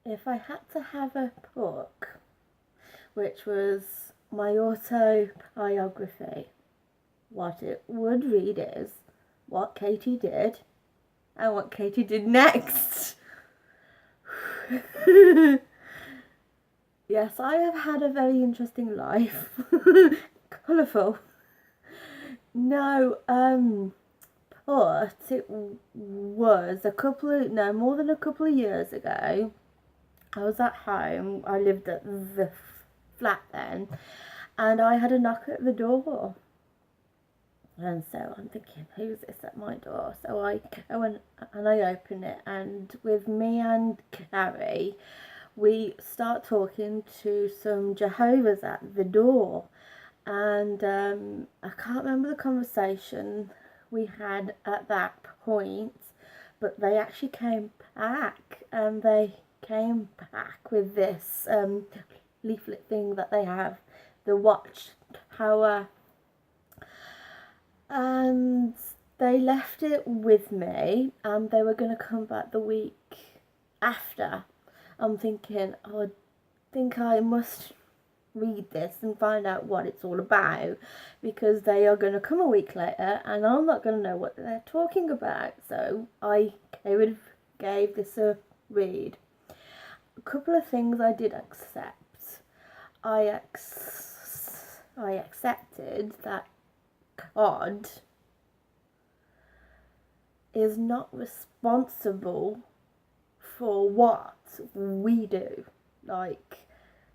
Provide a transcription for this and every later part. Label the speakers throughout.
Speaker 1: if I had to have a book, which was my autobiography, what it would read is what Katie did and what Katie did next. Yes, I have had a very interesting life. Colourful. No, but it was more than a couple of years ago. I was at home. I lived at the flat then, and I had a knock at the door. And so I'm thinking, who's this at my door? So I go and I open it, and with me and Carrie, we start talking to some Jehovas at the door. And I can't remember the conversation we had at that point, but they actually came back, and they came back with this leaflet thing that they have, the Watchtower, and they left it with me, and they were going to come back the week after. I'm thinking, oh, I think I must read this and find out what it's all about, because they are going to come a week later and I'm not going to know what they're talking about. So I gave this a read. A couple of things I did accept. I accepted that God is not responsible for what we do. Like,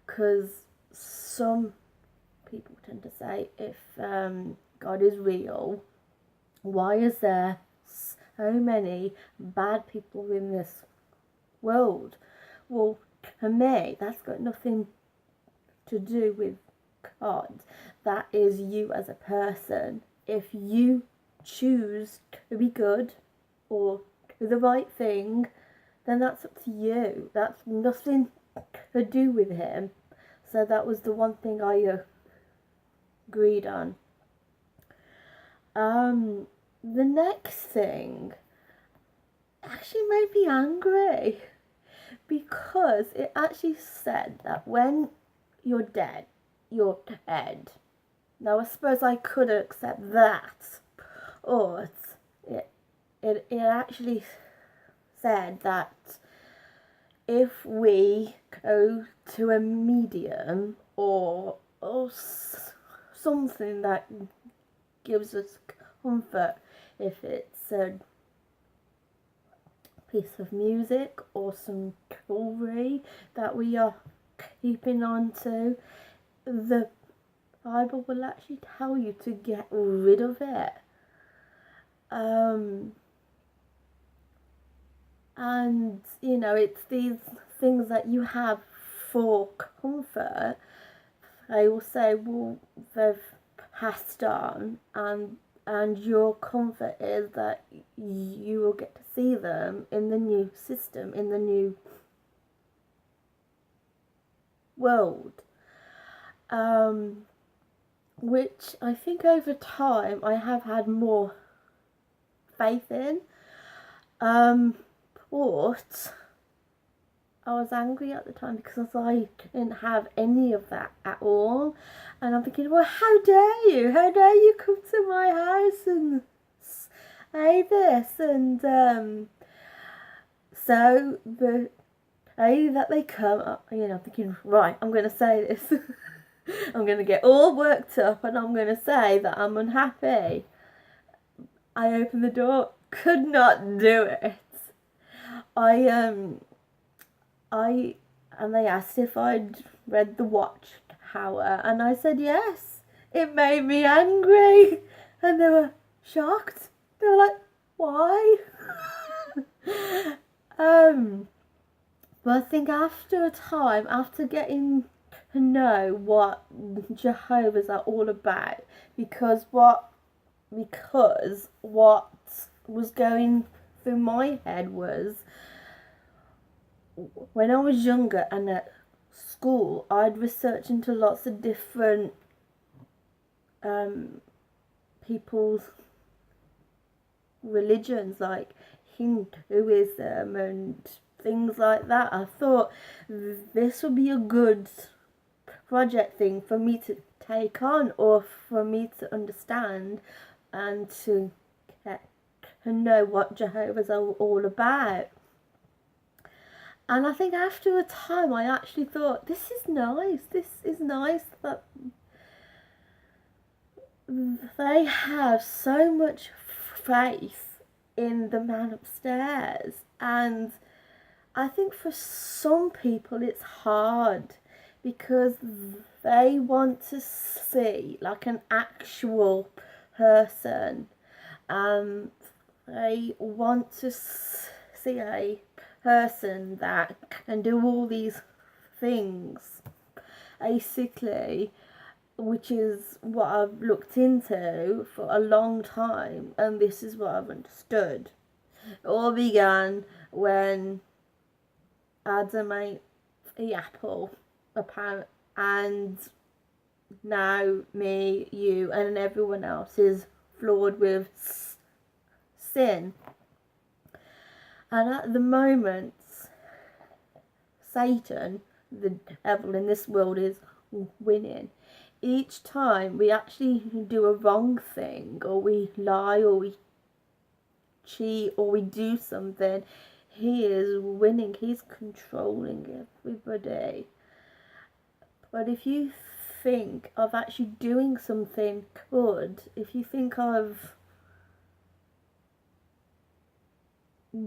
Speaker 1: because some people tend to say, if God is real, why is there so many bad people in this world? Well, for me, that's got nothing to do with God. That is you as a person. If you choose to be good or do the right thing, then that's up to you. That's nothing to do with him. So that was the one thing I agreed on. The next thing actually made me angry, because it actually said that when you're dead, you're dead. Now I suppose I could accept that, or it actually said that if we go to a medium or something that gives us comfort, if it's a piece of music or some jewelry that we are keeping on to, the Bible will actually tell you to get rid of it. And you know, it's these things that you have for comfort. They will say, well, they've passed on, and your comfort is that you will get to see them in the new system, in the new world. Which I think over time I have had more faith in. But I was angry at the time because I didn't have any of that at all. And I'm thinking, well, how dare you? How dare you come to my house and say this? And so the day that they come, you know, I'm thinking, right, I'm going to say this. I'm going to get all worked up and I'm going to say that I'm unhappy. I opened the door, could not do it. And they asked if I'd read The Watchtower, and I said yes. It made me angry, and they were shocked. They were like, why? But I think after a time, after getting to know what Jehovas are all about, because what was going through my head was, when I was younger and at school, I'd research into lots of different people's religions, like Hinduism and things like that. I thought this would be a good project thing for me to take on, or for me to understand and to know what Jehovah's are all about. And I think after a time I actually thought, this is nice that they have so much faith in the man upstairs. And I think for some people it's hard because they want to see like an actual person. They want to see a person that can do all these things, basically, which is what I've looked into for a long time, and this is what I've understood. It all began when Adam ate the apple, apparently, and now me, you, and everyone else is flawed with sin. And at the moment, Satan, the devil in this world, is winning. Each time we actually do a wrong thing, or we lie, or we cheat, or we do something, he is winning. He's controlling everybody. But if you think of actually doing something good, if you think of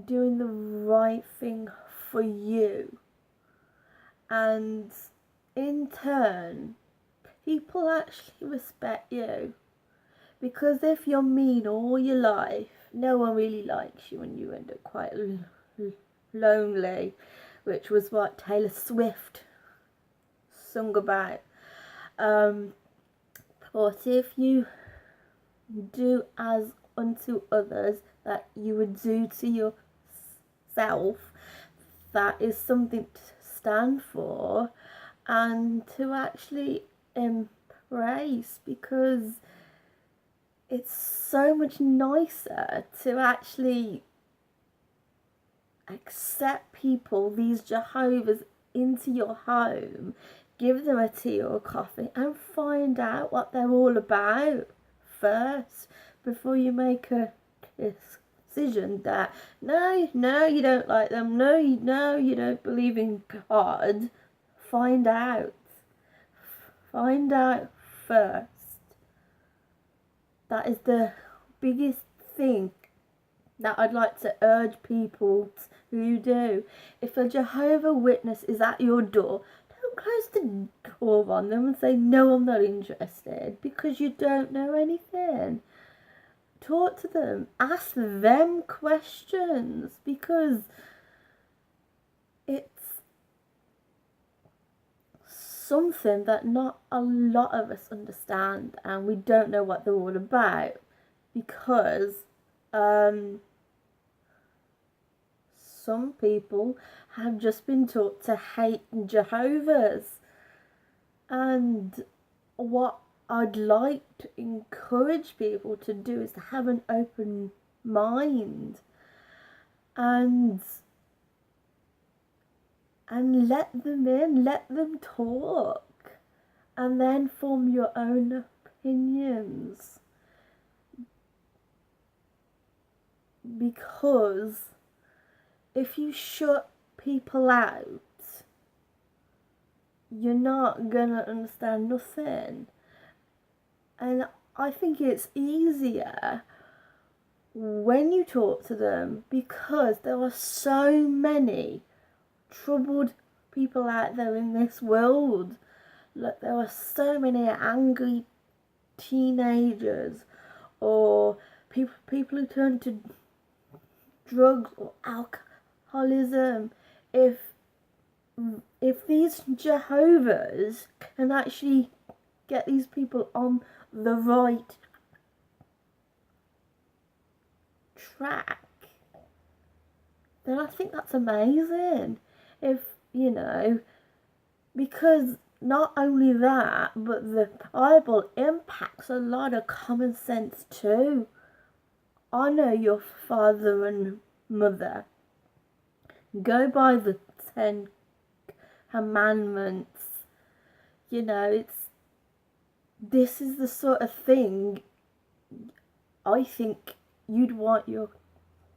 Speaker 1: doing the right thing for you, and in turn people actually respect you, because if you're mean all your life, no one really likes you, and you end up quite lonely, which was what Taylor Swift sung about. But if you do as unto others that you would do to yourself, that is something to stand for and to actually embrace, because it's so much nicer to actually accept people, these Jehovah's, into your home, give them a tea or a coffee, and find out what they're all about first before you make a decision that no, you don't like them, no, you don't believe in God. Find out first. That is the biggest thing that I'd like to urge people to do. If a Jehovah Witness is at your door, don't close the door on them and say, no, I'm not interested, because you don't know anything. Talk to them, ask them questions, because it's something that not a lot of us understand, and we don't know what they're all about, because some people have just been taught to hate Jehovah's. And what I'd like to encourage people to do is to have an open mind and let them in, let them talk, and then form your own opinions. Because if you shut people out, you're not gonna understand nothing. And I think it's easier when you talk to them, because there are so many troubled people out there in this world. Like, there are so many angry teenagers, or people who turn to drugs or alcoholism. If these Jehovah's can actually get these people on the right track, then I think that's amazing. If, you know, because not only that, but the Bible impacts a lot of common sense too. Honour your father and mother. Go by the 10 commandments. You know, this is the sort of thing I think you'd want your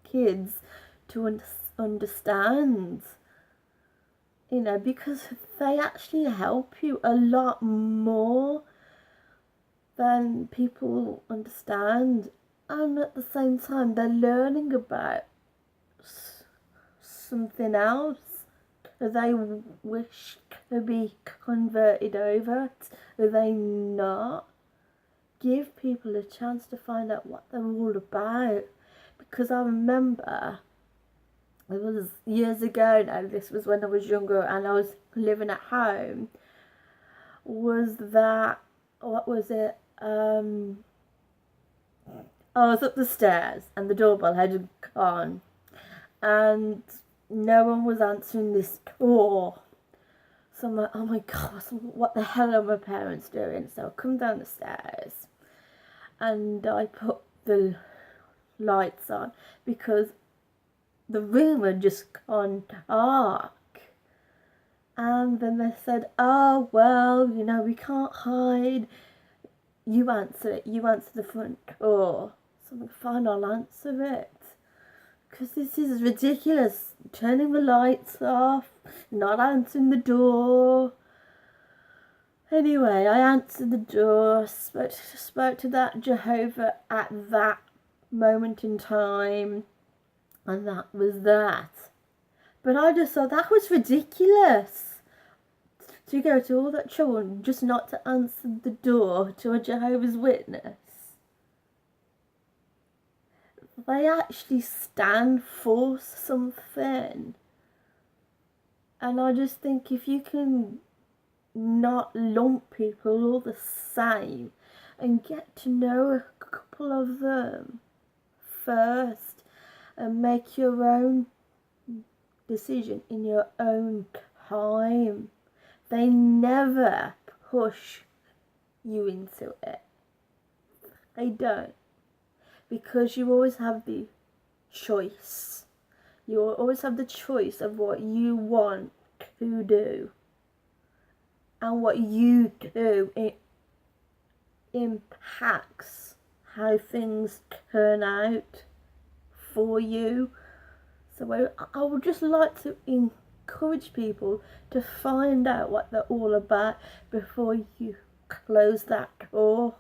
Speaker 1: kids to understand. You know, because they actually help you a lot more than people understand. And at the same time, they're learning about something else they wish to be converted over. Are they not? Give people a chance to find out what they're all about. Because I remember, it was years ago now, this was when I was younger and I was living at home, was that, what was it, I was up the stairs and the doorbell had gone and no one was answering this door. So I'm like, oh my God, what the hell are my parents doing? So I come down the stairs and I put the lights on because the room had just gone dark. And then they said, oh, well, you know, we can't hide. You answer it. You answer the front door. So I'm like, fine, I'll answer it. Because this is ridiculous. Turning the lights off, not answering the door. Anyway, I answered the door, spoke to that Jehovah at that moment in time, and that was that. But I just thought that was ridiculous. To go to all that trouble just not to answer the door to a Jehovah's Witness. They actually stand for something. And I just think if you can not lump people all the same and get to know a couple of them first and make your own decision in your own time. They never push you into it. They don't. Because you always have the choice. You always have the choice of what you want to do. And what you do, it impacts how things turn out for you. So I would just like to encourage people to find out what they're all about before you close that door.